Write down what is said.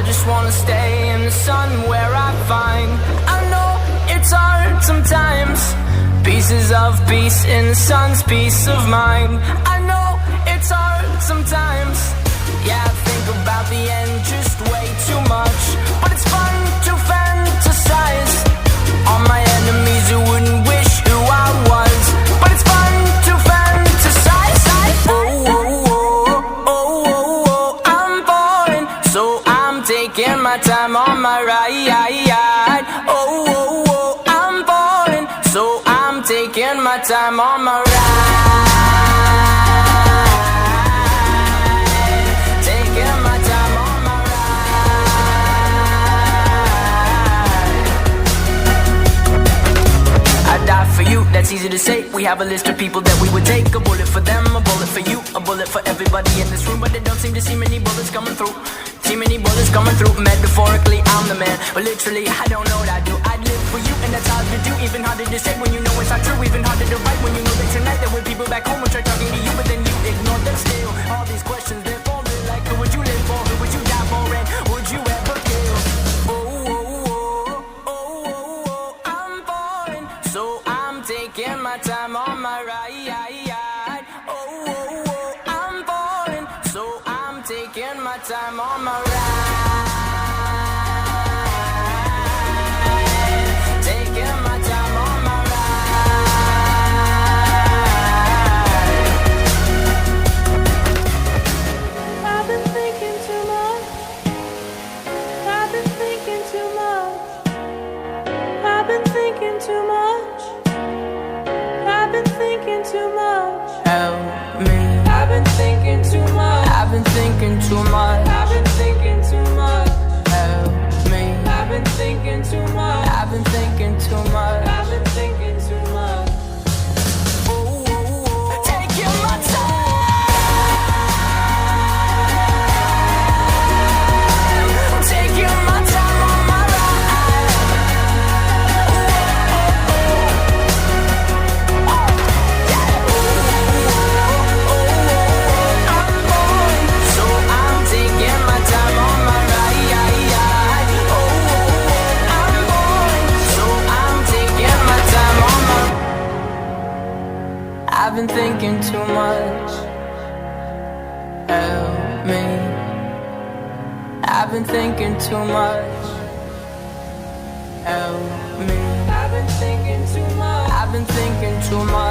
just wanna stay in the sun where I find. I know it's hard sometimes. Pieces of peace in the sun's peace of mind. I know it's hard sometimes. Yeah, I think about the end just way too much. But it's fun to fantasize on my enemies who wouldn't wish who I was. But it's fun to fantasize. Oh, oh, oh, oh, oh, oh, I'm falling, so I'm taking my time on my ride. Oh, oh, oh, I'm falling, so I'm taking my time on my ride. Taking my time on my ride. I'd die for you, that's easy to say. We have a list of people that we would take. A bullet for them, a bullet for you, a bullet for everybody in this room. But they don't seem to see many bullets coming through. See many bullets coming through. Metaphorically, I'm the man, but literally, I don't know what I do. I'd live for you, and that's hard to do. Even harder to say when you know it's not true. Even harder to write when you know that tonight there were people back home who tried talking to you, but then you ignored them still. All these questions, they're falling like, who would you live for? Who would you die for? And would you ever kill? Oh, oh, oh, oh, oh, oh, I'm falling, so I'm taking my time on my ride. Oh, oh, oh, I'm falling, so I'm taking my time on my ride. Taking my time on my ride. I've been thinking too much. I've been thinking too much. I've been thinking too much. I've been thinking too much. Help me. I've been thinking too much. I've been thinking too much. I've been thinking too much. Help me. I've been thinking too much. I've been thinking too much. I've been thinking too much. Oh, oh, oh. Taking my time. I'm taking my time on my ride. Oh, oh, oh. Yeah. Oh, oh, oh. I'm falling, so I'm taking my time on my ride. Oh, oh, oh. I'm falling, so I'm taking my time on my. I've been thinking too much. Help me. I've been thinking too much. Help me. I've been thinking too much. I've been thinking too much.